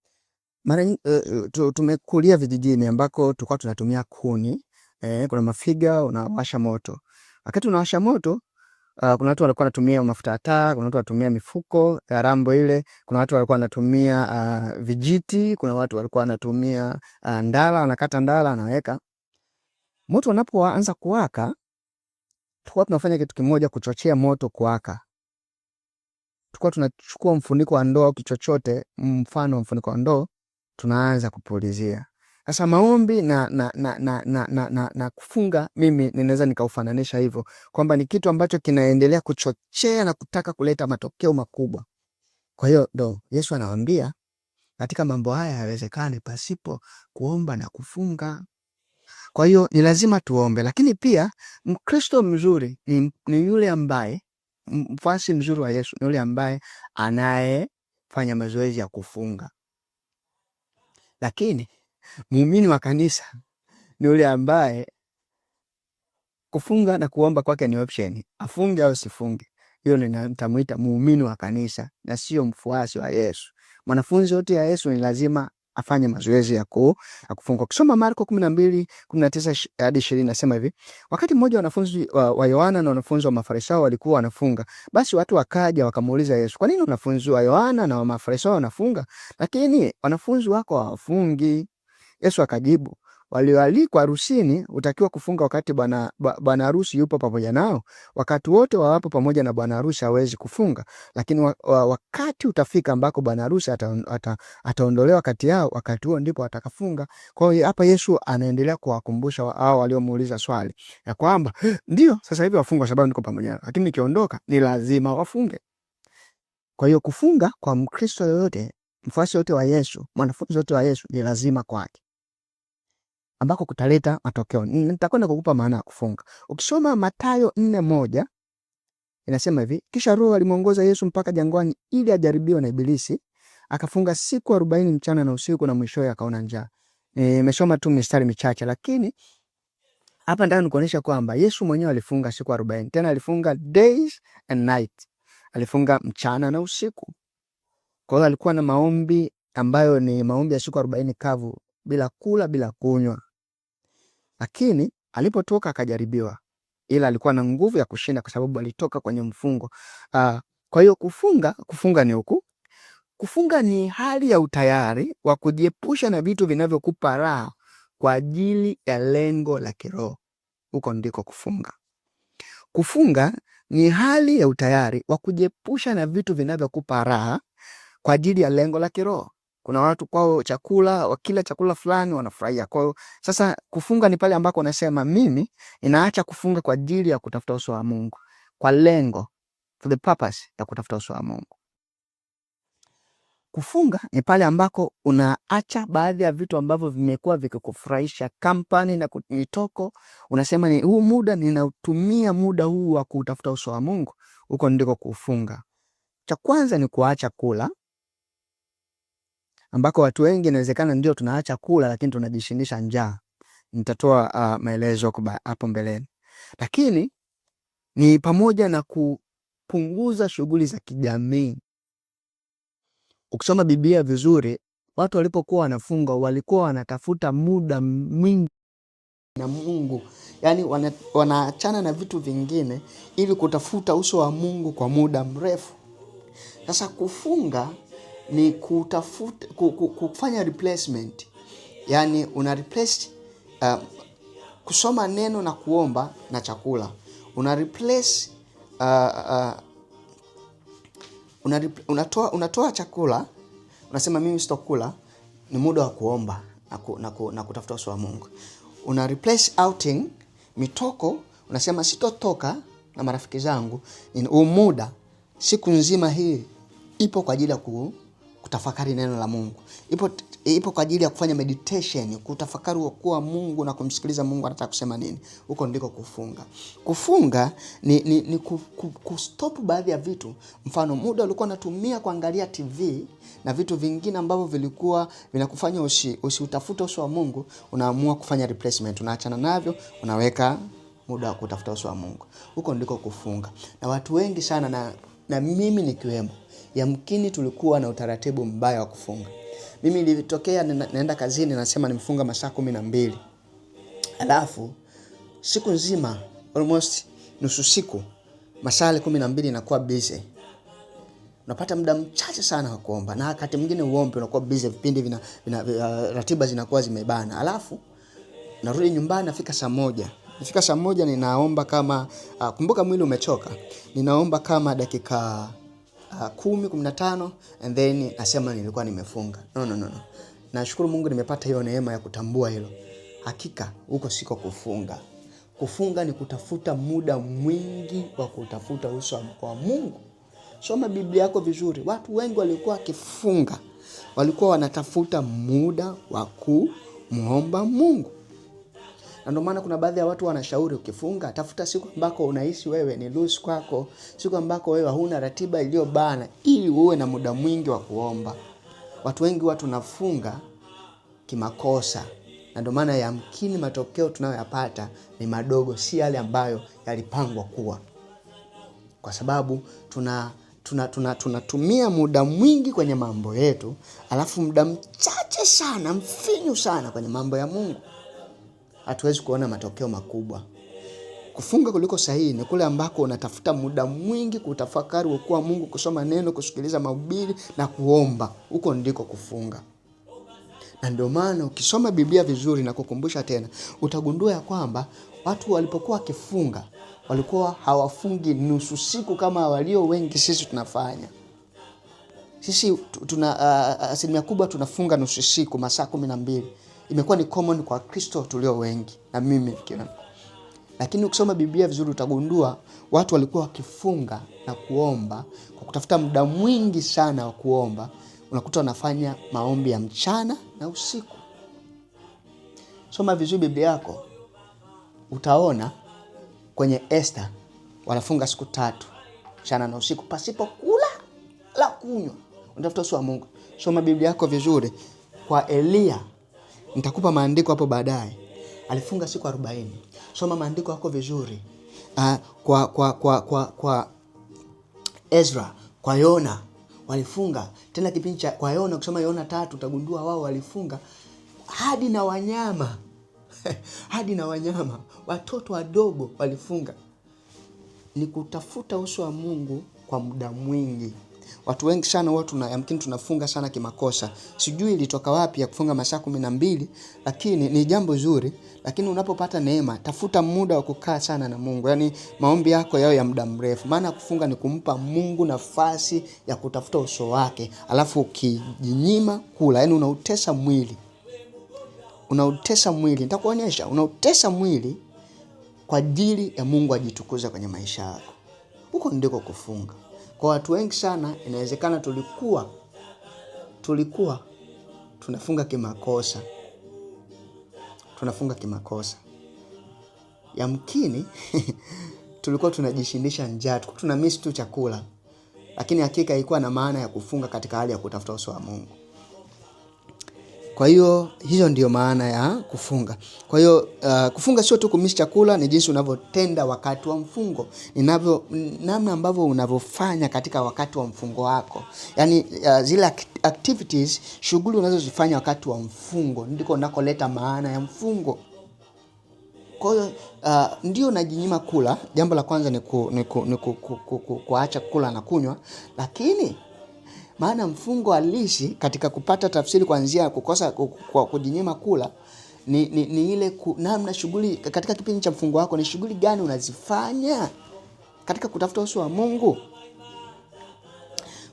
Mara tumekulia vijijini ambako tulikuwa tunatumia kuni, kuna mafiga unawasha moto. Wakati unawasha moto, kuna watu walikuwa wanatumia mafuta ya taa, kuna watu wanatumia mifuko ya rambo ile, kuna watu walikuwa wanatumia vijiti, kuna watu walikuwa wanatumia ndala, wanakata ndala anaweka. Moto unapoanza kuwaka, tulikuwa tunafanya kitu kimoja kuchochea moto kuwaka. Tulikuwa tunachukua mfuniko wa ndoo au kichochote, mfano mfuniko wa ndoo, tunaanza kupulizia. Sasa maombi na kufunga, mimi ninaweza nikaufananisha hivyo, kwamba ni kitu ambacho kinaendelea kuchochea na kutaka kuleta matokeo makubwa. Kwa hiyo Yesu anawaambia Katika mambo haya hayawezekani pasipo kuomba na kufunga. Kwa hiyo ni lazima tuombe, lakini pia Mkristo mzuri ni yule ambaye, mfuasi mzuri wa Yesu ni yule ambaye anayefanya mazoezi ya kufunga. Lakini muumini wa kanisa ni yule ambaye kufunga na kuomba kwake ni option. Afunge au sifunge, hiyo nitamuita muumini wa kanisa na sio mfuasi wa Yesu. Mwanafunzi wote ya Yesu ni lazima afanye mazoezi ya kufunga. Kusoma Marko 12:19 hadi 20 nasema hivi: wakati mmoja wanafunzi wa Yohana na wanafunzi wa Mafarisayo walikuwa wanafunga. Basi watu wakaja wakamuuliza Yesu, kwa nini wanafunzi wa Yohana na wa Mafarisayo wanafunga, lakini wanafunzi wako hawafungi? Yesu akajibu, walioalikwa harusini hutakiwa kufunga wakati bwana harusi yupo pamoja nao. Wakati wote wawapo pamoja na bwana harusi hawezi kufunga, lakini wakati utafika ambako bwana harusi ataondolewa kati yao, wakati huo ndipo watakafunga. Kwa hiyo hapa Yesu anaendelea kuwakumbusha hao waliomuuliza swali ya kwamba ndio sasa hivi wafunga sababu niko pamoja nao, lakini nikiondoka ni lazima wafunge. Kwa hiyo kufunga kwa Mkristo yoyote, mfuasi yote wa Yesu, mwanafunzi yote wa Yesu ni lazima kwake, ambako kutaleta matokeo. Nitakwenda kukupa maana ya kufunga. Ukisoma Mathayo 4:1 inasema hivi: kisha Roho alimuongoza Yesu mpaka jangwani ili ajaribiwe na Ibilisi, akafunga siku 40 mchana na usiku, na mwishowe akaona njaa. Nimesoma tu mistari michache, lakini hapa ndani nikuonyesha kwamba Yesu mwenyewe alifunga siku 40. Tena alifunga days and night. Alifunga mchana na usiku. Kwa hiyo alikuwa na maombi ambayo ni maombi ya siku 40 kavu, bila kula bila kunywa. Lakini alipotoka akajaribiwa, ila alikuwa na nguvu ya kushinda kwa sababu alitoka kwenye mfungo. Kwa hiyo kufunga ni huku. Kufunga ni hali ya utayari wa kujiepusha na vitu vinavyokupa raha kwa ajili ya lengo la kiroho. Huko ndiko kufunga. Kufunga ni hali ya utayari wa kujiepusha na vitu vinavyokupa raha kwa ajili ya lengo la kiroho. Kuna watu kwao wakila chakula fulani wanafurahia. Kwa hiyo sasa kufunga ni pale ambako unasema mimi ninaacha kufunga kwa ajili ya kutafuta uso wa Mungu, kwa lengo, for the purpose ya kutafuta uso wa Mungu. Kufunga ni pale ambako unaacha baadhi ya vitu ambavyo vimekuwa vikikufurahisha, kampani na mitoko. Unasema ni huu muda ninautumia muda huu wa kutafuta uso wa Mungu. Huko ndiko kufunga. Cha kwanza ni kuacha kula, ambako watu wengi inawezekana ndio tunaacha kula lakini tunajishindisha njaa. Nitatoa maelezo hapo mbeleni. Lakini ni pamoja na kupunguza shughuli za kijamii. Ukisoma Biblia vizuri, watu walipokuwa wanafunga walikuwa wanatafuta muda mwingi na Mungu. Yaani wanaachana na vitu vingine ili kutafuta uso wa Mungu kwa muda mrefu. Sasa kufunga ni kufanya replacement. Yaani una replace kusoma neno na kuomba na chakula. Una replace unatoa chakula, unasema mimi sitokula, ni muda wa kuomba na kutafuta uso wa Mungu. Una replace outing, mitoko, unasema sitotoka na marafiki zangu, ni muda siku nzima hii ipo kwa ajili ya kutafakari neno la Mungu. Ipo kwa ajili ya kufanya meditation, kutafakari kwa Mungu na kumsikiliza Mungu anataka kusema nini. Huko ndiko kufunga. Kufunga ni kustop baadhi ya vitu. Mfano muda ulikuwa unatumia kuangalia TV na vitu vingine ambavyo vilikuwa vinakufanya usiutafute uso wa Mungu, unaamua kufanya replacement. Unaachana navyo, unaweka muda wa kutafuta uso wa Mungu. Huko ndiko kufunga. Na watu wengi sana na mimi nikiwemo, yamkini tulikuwa na utaratibu mbaya wa kufunga. Mimi nilitokea naenda kazini, nasema nimefunga masaa 12. Alafu siku nzima almost nusu siku masaa 12 inakuwa busy. Unapata muda mchache sana wa kuomba, na wakati mwingine uombe unakuwa busy, vipindi ratiba zinakuwa zimebana. Alafu narudi nyumbani, nafika saa 1. Nifika saa 1 ninaomba kama kumbuka mwili umechoka. Ninaomba kama dakika 10-15 and then nasema nilikuwa nimefunga. No. Nashukuru Mungu nimepata hiyo neema ya kutambua hilo. Hakika huko siko kufunga. Kufunga ni kutafuta muda mwingi wa kutafuta uso wa Mungu. Soma Biblia yako vizuri. Watu wengi walikuwa wakifunga walikuwa wanatafuta muda wa kumuomba Mungu. Na ndio maana kuna baadhi ya watu wanashauri ukifunga, tafuta siku ambako unahisi wewe ni loose kwako, siku ambako wewe huna ratiba iliyobana, ili uwe na muda mwingi wa kuomba. Watu wengi tunafunga kimakosa, na ndio maana yamkini matokeo tunayoyapata ni madogo, si yale ambayo yalipangwa kuwa. Kwa sababu tunatumia muda mwingi kwenye mambo yetu, alafu muda mchache sana, mfinyu sana kwenye mambo ya Mungu. Hatuwezi kuona matokeo makubwa. Kufunga kuliko sahihi ni kule ambako unatafuta muda mwingi kutafakari ukuu wa Mungu, kusoma neno, kusikiliza mahubiri na kuomba. Huko ndiko kufunga. Na ndio maana ukisoma Biblia vizuri na kukumbusha tena, utagundua ya kwamba watu walipokuwa wakifunga, walikuwa hawafungi nusu siku kama walio wengi sisi tunafanya. Sisi asilimia kubwa tunafunga nusu siku, masaa 12. Imekuwa ni common kwa Kristo tulio wengi, na mimi nikiona. Lakini ukisoma Biblia vizuri utagundua watu walikuwa wakifunga na kuomba kwa kutafuta muda mwingi sana wa kuomba. Unakuta wanafanya maombi ya mchana na usiku. Soma vizuri Biblia yako, utaona kwenye Esther wanafunga siku 3, mchana na usiku, pasipo kula la kunywa. Unatafuta uso wa Mungu. Soma Biblia yako vizuri. Kwa Elia, nitakupa maandiko hapo baadaye, alifunga siku 40. Soma maandiko yako vizuri. Kwa Ezra, kwa Yona walifunga. Tena kipindi cha kwa Yona, kusoma Yona 3 utagundua wao walifunga hadi na wanyama. Hadi na wanyama, watoto wadogo walifunga. Ni kutafuta uso wa Mungu kwa muda mwingi. Watu wengi sana yamkini tunafunga sana kimakosa. Sijui ilitoka wapi ya kufunga masaa 12, lakini ni jambo zuri. Lakini unapopata neema, tafuta muda wa kukaa sana na Mungu. Yaani maombi yako yao ya muda mrefu. Maana kufunga ni kumpa Mungu nafasi ya kutafuta uso wake. Alafu ukijinyima kula, yaani unautesa mwili. Nitakuonyesha, unautesa mwili kwa ajili ya Mungu ajitukuze kwenye maisha yako. Huko ndiko kufunga. Kwa watu wengi sana inawezekana tulikuwa tunafunga kimakosa. Yamkini tulikuwa tunajishindisha njaa, tuna miss tu chakula. Lakini hakika ilikuwa na maana ya kufunga katika hali ya kutafuta uso wa Mungu. Kwa hiyo hiyo ndio maana ya kufunga. Kwa hiyo kufunga sio tu kumiss chakula, ni jinsi unavyotenda wakati wa mfungo. Namna ambavyo unavyofanya katika wakati wa mfungo wako. Yaani zile activities, shughuli unazozifanya wakati wa mfungo ndiko unakoleta maana ya mfungo. Kwa hiyo ndio najinyima kula. Jambo la kwanza ni kuacha kula na kunywa, lakini maana mfungo halisi katika kupata tafsiri kuanzia kukosa kwa kujinyima kula ni ile namna shughuli katika kipindi cha mfungo wako, ni shughuli gani unazifanya katika kutafuta uso wa Mungu.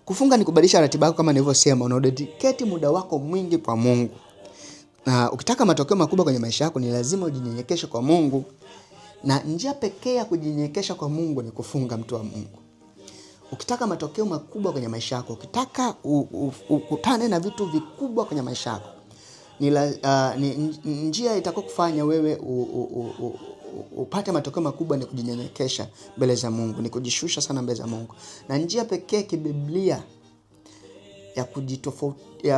Kufunga ni kubadilisha ratiba yako kama nilivyosema, unadedicate muda wako mwingi kwa Mungu. Na ukitaka matokeo makubwa kwenye maisha yako ni lazima ujinyenyekeshe kwa Mungu. Na njia pekee ya kujinyenyekesha kwa Mungu ni kufunga, mtu wa Mungu. Ukitaka matokeo makubwa kwenye maisha yako, ukitaka ukutane na vitu vikubwa kwenye maisha yako, njia itakayokufanya wewe upate matokeo makubwa ni kujinyenyekesha mbele za Mungu, ni kujishusha sana mbele za Mungu. Na njia pekee kibiblia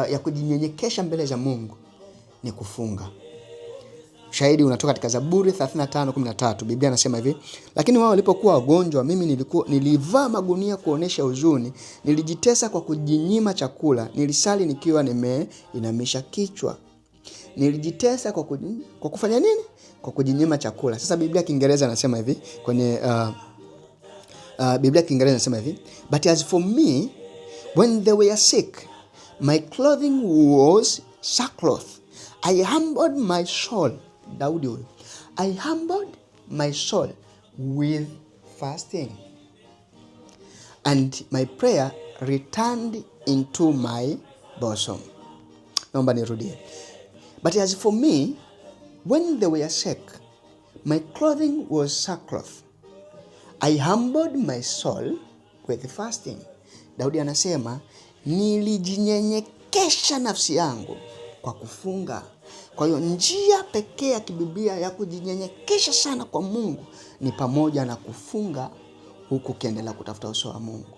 ya kujinyenyekesha mbele za Mungu ni kufunga. Shahidi unatoka katika Zaburi 35:13. Biblia inasema hivi: lakini wao walipokuwa wagonjwa, mimi nilivaa magunia kuonesha huzuni, nilijitesa kwa kujinyima chakula, nilisali nikiwa nimeinamisha kichwa. Nilijitesa kwa kufanya nini? Kwa kujinyima chakula. Sasa Biblia Kiingereza inasema hivi kwenye Biblia Kiingereza inasema hivi: but as for me, when they were sick, my clothing was sackcloth. I humbled my soul. Daudi huyo. I humbled my soul with fasting, and my prayer returned into my bosom. Naomba nirudie. But as for me, when they were sick, my clothing was sackcloth. I humbled my soul with fasting. Daudi anasema nilijinyenyekesha kujinyonyekesha nafsi yangu kwa kufunga. Kwa hiyo njia pekee ya kibiblia ya kujinyenyekesha sana kwa Mungu ni pamoja na kufunga, huku ukiendelea kutafuta uso wa Mungu.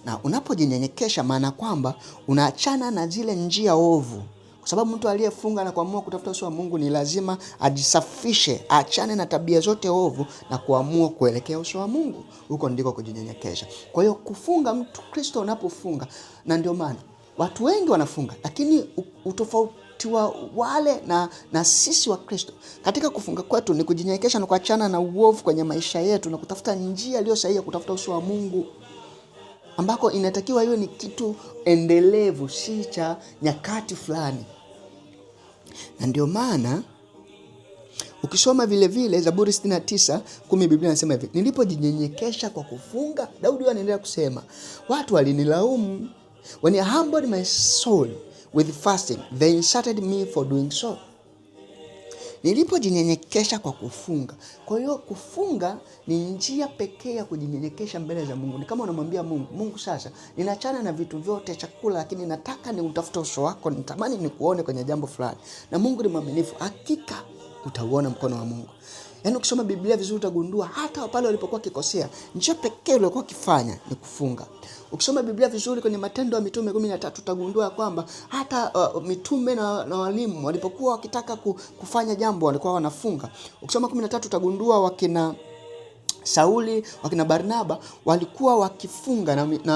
Na unapojinyenyekesha, maana kwamba unaachana na zile njia ovu. Kwa sababu mtu aliyefunga na kuamua kutafuta uso wa Mungu ni lazima ajisafishe, aachane na tabia zote ovu na kuamua kuelekea uso wa Mungu. Huko ndiko kujinyenyekesha. Kwa hiyo kufunga, mtu Kristo unapofunga, na ndio maana watu wengi wanafunga, lakini utofauti wa wale na sisi wa Kristo katika kufunga kwetu ni kujinyenyekesha na kuachana na uovu kwenye maisha yetu na kutafuta njia iliyo sahihi ya kutafuta uso wa Mungu, ambako inatakiwa hiyo ni kitu endelevu, si cha nyakati fulani. Na ndio maana ukisoma vile vile Zaburi 69:10 Biblia inasema hivi, nilipojinyenyekesha kwa kufunga. Daudi anaendelea kusema, watu walinilaumu, when I humbled my soul with fasting, they insulted me for doing so. Nilipojinyenyekesha kwa kufunga. Kwa hiyo kufunga ni njia pekee ya kujinyenyekesha mbele za Mungu. Ni kama unamwambia Mungu, Mungu sasa ninaachana na vitu vyote, chakula, lakini nataka ni utafute uso wako, nitamani nikuone kwenye jambo fulani. Na Mungu ni mwaminifu, hakika utauona mkono wa Mungu. Yaani ukisoma Biblia vizuri utagundua hata pale walipokuwa kikosea, njia pekee walikuwa kifanya ni kufunga. Ukisoma Biblia vizuri kwenye Matendo ya Mitume 13 utagundua kwamba hata mitume na walimu walipokuwa wakitaka kufanya jambo walikuwa wanafunga. Ukisoma 13 utagundua wakina Sauli, wakina Barnaba walikuwa wakifunga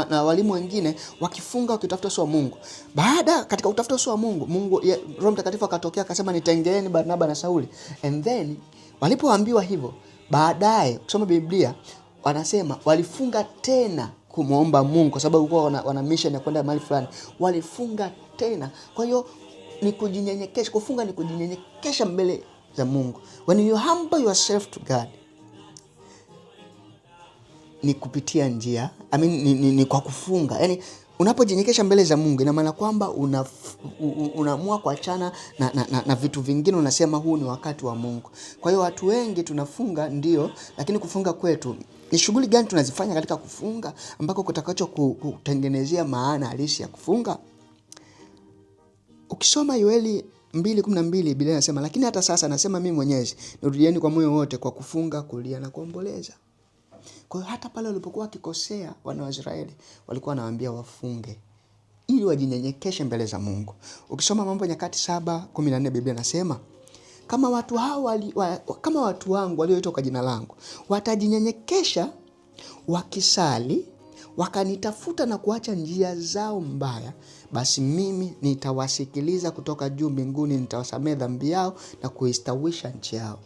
na walimu wengine wakifunga wakitafuta uso wa Mungu. Baada katika kutafuta uso wa Mungu, Roho Mtakatifu akatokea akasema nitengeeni Barnaba na Sauli. And then walipoambiwa hivyo, baadaye kusoma Biblia wanasema walifunga tena kumuomba Mungu kwa sababu walikuwa wana mission ya kwenda mahali fulani. Walifunga tena. Kwa hiyo ni kujinyenyekesha. Kufunga ni kujinyenyekesha mbele za Mungu. When you humble yourself to God, ni kupitia njia, ni kwa kufunga. Yaani unapojinyenyekesha mbele za Mungu ina maana kwamba unaamua kuachana na vitu vingine, unasema huu ni wakati wa Mungu. Kwa hiyo watu wengi tunafunga ndio, lakini kufunga kwetu ni shughuli gani tunazifanya katika kufunga ambako kutakacho kutengenezea maana halisi ya kufunga? Ukisoma Yoeli 2:12 Biblia inasema, lakini hata sasa nasema mimi Mwenyezi, nirudieni kwa moyo wote kwa kufunga, kulia na kuomboleza. Kwa hiyo hata pale walipokuwa wakikosea wana wa Israeli walikuwa wanawaambia wafunge ili wajinyenyekeshe mbele za Mungu. Ukisoma Mambo ya Nyakati 7:14 Biblia inasema, kama watu wangu walioitwa kwa jina langu watajinyenyekesha, wakisali, wakanitafuta na kuacha njia zao mbaya, basi mimi nitawasikiliza kutoka juu mbinguni, nitawasamehe dhambi yao na kuistawisha nchi yao.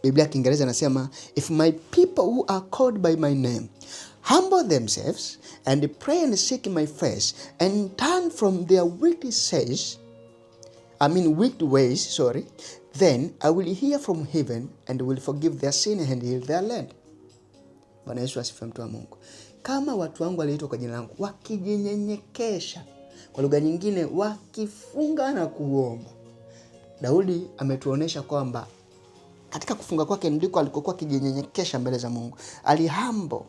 Biblia Kiingereza inasema, if my people who are called by my name humble themselves and pray and seek my face and turn from their wicked ways, then I will hear from heaven and will forgive their sin and heal their land. Bwana Yesu asifiwe, mtu wa Mungu. Kama watu wangu waliitwa kwa jina langu wakijinyenyekesha, kwa lugha nyingine wakifunga na kuomba. Daudi ametuonesha kwamba katika kufunga kwake ndiko alikokuwa kijinyenyekesha mbele za Mungu. Alihambo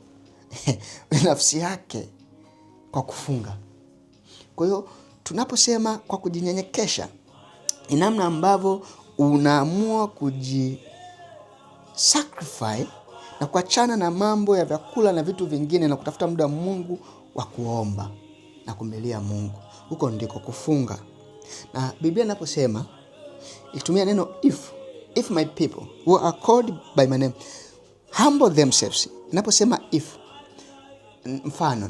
nafsi yake kwa kufunga. Kwa hiyo tunaposema kwa kujinyenyekesha, ni namna ambavyo unaamua kujisacrifice na kuachana na mambo ya vyakula na vitu vingine na kutafuta muda Mungu wa kuomba na kumlilia Mungu. Huko ndiko kufunga. Na Biblia inaposema itumia neno if my people who are called by my name humble themselves. Inaposema if,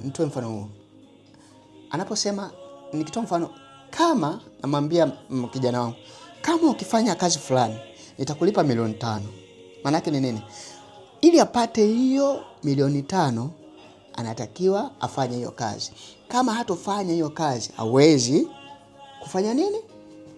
nitoe mfano huu. Anaposema, nikitoa mfano, kama namwambia kijana wangu, kama ukifanya kazi fulani nitakulipa 5,000,000. Maana yake ni nini? Ili apate hiyo 5,000,000 anatakiwa afanye hiyo kazi. Kama hatofanya hiyo kazi hawezi kufanya nini?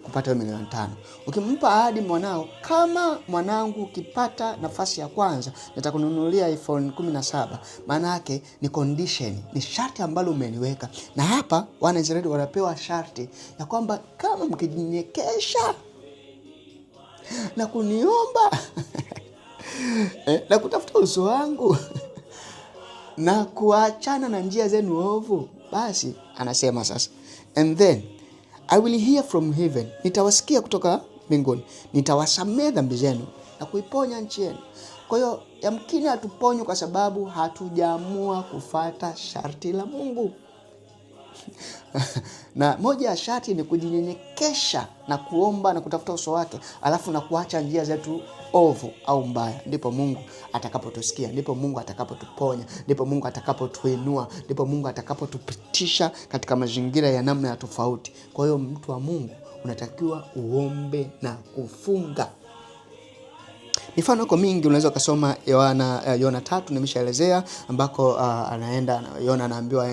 Kupata 5,000,000. Ukimpa ahadi mwanao, kama mwanangu ukipata nafasi ya kwanza nitakununulia iPhone 17, maana yake ni condition, ni sharti ambalo umeniweka. Na hapa wana Israeli wanapewa sharti ya kwamba kama mkijinyenyekesha na kuniomba na kutafuta uso wangu na kuachana na njia zenu ovu, basi anasema sasa And then I will hear from heaven, nitawasikia kutoka mbinguni, nitawasamehe dhambi zenu na kuiponya nchi yenu. Kwa hiyo yamkini hatuponywi kwa sababu hatujaamua kufuata sharti la Mungu. Na moja ya sharti ni kujinyenyekesha na kuomba na kutafuta uso wake, alafu na kuacha njia zetu ovu au mbaya. Ndipo Mungu atakapotusikia, ndipo Mungu atakapotuponya, ndipo Mungu atakapotuinua, ndipo Mungu atakapotupitisha katika mazingira ya namna ya tofauti. Kwa hiyo mtu wa Mungu unatakiwa uombe na kufunga. Mifano iko mingi, unaweza kusoma Yona 3 nimeshaelezea, ambako anaenda Yona anaambiwa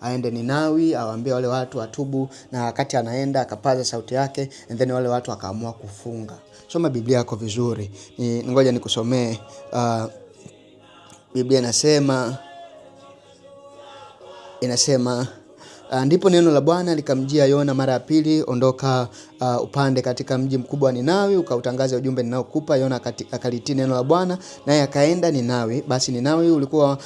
aende Ninawi, awaambie wale watu watubu, na wakati anaenda akapaza sauti yake, and then wale watu wakaamua kufunga. Soma Biblia yako vizuri. Ngoja nikusomee. Biblia inasema ndipo neno la Bwana likamjia Yona mara ya pili, ondoka upande katika mji mkubwa wa Ninawi, ukautangaze ujumbe ninaokupa. Yona akalitii neno la Bwana, naye akaenda Ninawi. Basi Ninawi ulikuwa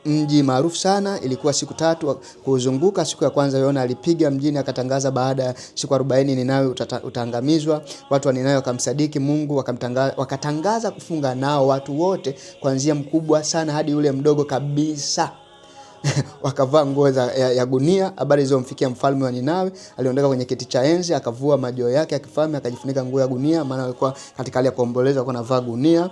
mji maarufu sana. Ilikuwa siku 3 kuzunguka. Siku ya kwanza Yona alipiga mjini akatangaza, baada ya siku 40 Ninawi utaangamizwa. Watu wa Ninawi wakamsadiki Mungu, wakatangaza kufunga, nao watu wote kuanzia mkubwa sana hadi yule mdogo kabisa wakavaa nguo ya gunia. Habari hizo mfikia mfalme wa Ninawi. Aliondoka kwenye kiti cha enzi, akavua majoho yake ya kifalme, akajifunika nguo ya gunia, maana alikuwa katika hali ya kuomboleza, alikuwa anavaa gunia.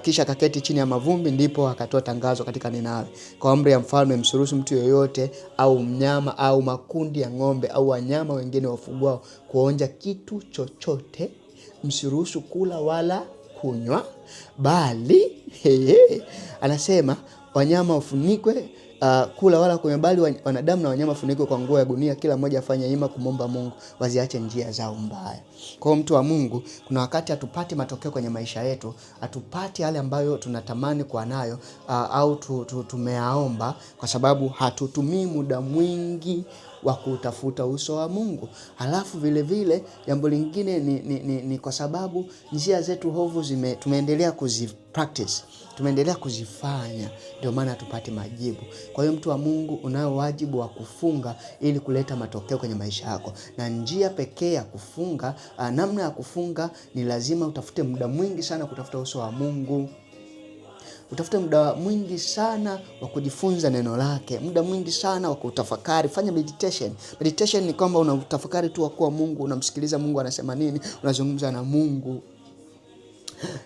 Kisha akaketi chini ya mavumbi, ndipo akatoa tangazo katika Ninawi: kwa amri ya mfalme, msiruhusu mtu yoyote au mnyama au makundi ya ng'ombe au wanyama wengine wafugwao kuonja kitu chochote. Msiruhusu kula wala kunywa, bali anasema wanyama wafunikwe kula wala kunywa, bali wanadamu na wanyama wafunikwe kwa nguo ya gunia. Kila mmoja afanye hima kumomba Mungu, waziache njia zao mbaya. Kwa mtu wa Mungu, kuna wakati hatupati matokeo kwenye maisha yetu, hatupati yale ambayo tunatamani kuwa nayo, au tumeaomba, kwa sababu hatutumii muda mwingi wa kutafuta uso wa Mungu. Halafu vile vile jambo lingine ni kwa sababu njia zetu hovu tumeendelea kuzipractice, tumeendelea kuzifanya, ndio maana hatupati majibu. Kwa hiyo mtu wa Mungu, unao wajibu wa kufunga ili kuleta matokeo kwenye maisha yako. Na njia pekee ya kufunga, namna ya kufunga ni lazima utafute muda mwingi sana kutafuta uso wa Mungu. Utafute muda mwingi sana wa kujifunza neno lake, muda mwingi sana wa kutafakari. Fanya meditation. Meditation ni kwamba unatafakari tu kwa Mungu, unamsikiliza Mungu anasema nini, unazungumza na Mungu.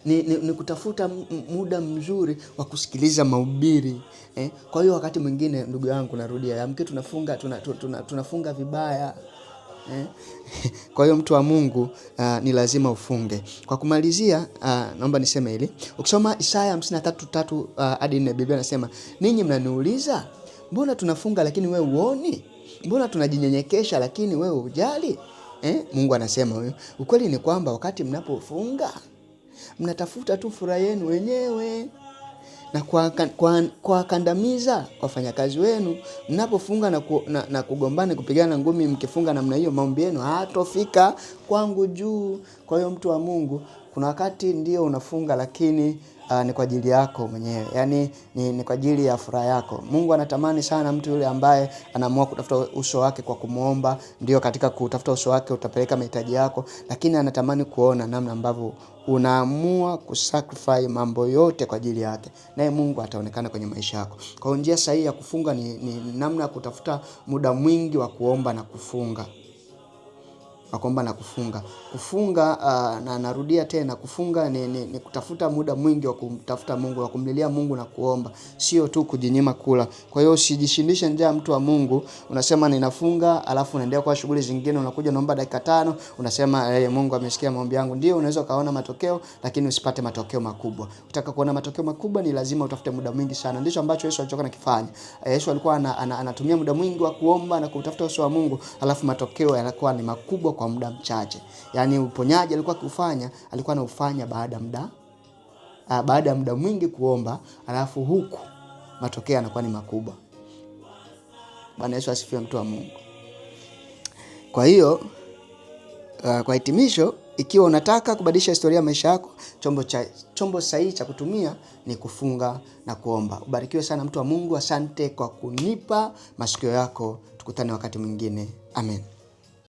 Ni kutafuta muda mzuri wa kusikiliza mahubiri. Kwa hiyo wakati mwingine, ndugu yangu, narudia, yamkini tunafunga vibaya. Kwa hiyo mtu wa Mungu, ni lazima ufunge. Kwa kumalizia, naomba niseme hili. Ukisoma Isaya 53:3 hadi 4, Biblia inasema, ninyi mnaniuliza, mbona tunafunga lakini wewe uoni? Mbona tunajinyenyekesha lakini wewe hujali? Mungu anasema huyo, ukweli ni kwamba wakati mnapofunga, mnatafuta tu furaha yenu wenyewe na kuwakandamiza wafanyakazi wenu. Mnapofunga na kugombana, kupigana ngumi, mkifunga namna hiyo, maombi yenu hatofika kwangu juu. Kwa hiyo mtu wa Mungu, kuna wakati ndio unafunga, lakini ni kwa ajili yako mwenyewe. Yaani ni kwa ajili ya furaha yako. Mungu anatamani sana mtu yule ambaye anaamua kutafuta uso wake kwa kumuomba. Ndio, katika kutafuta uso wake utapeleka mahitaji yako, lakini anatamani kuona namna ambavyo unaamua kusacrifice mambo yote kwa ajili yake, naye Mungu ataonekana kwenye maisha yako. Kwa njia sahihi ya kufunga ni namna ya kutafuta muda mwingi wa kuomba na kufunga. Kufunga, na narudia tena, kufunga ni kutafuta muda mwingi wa kumtafuta Mungu, wa kumlilia Mungu na kuomba, sio tu kujinyima kula. Kwa hiyo usijishindishe njaa, mtu wa Mungu. Unasema ninafunga, alafu unaendelea kwa shughuli zingine, unakuja naomba dakika 5, unasema Mungu amesikia maombi yangu. Ndio, unaweza kaona matokeo, lakini usipate matokeo makubwa. Ukitaka kuona matokeo makubwa, ni lazima utafute muda mwingi sana. Ndicho ambacho Yesu alichokuwa anakifanya. Yesu alikuwa anatumia muda mwingi wa kuomba na kutafuta uso wa Mungu, alafu matokeo yanakuwa ni makubwa kwa muda mchache. Yaani uponyaji alikuwa akifanya, alikuwa anaufanya baada ya muda mwingi kuomba, alafu huku matokeo yanakuwa ni makubwa. Bwana Yesu asifiwe, mtu wa Mungu. Kwa hiyo, kwa hitimisho, ikiwa unataka kubadilisha historia ya maisha yako, chombo sahihi cha kutumia ni kufunga na kuomba. Ubarikiwe sana, mtu wa Mungu. Asante kwa kunipa masikio yako. Tukutane wakati mwingine. Amen.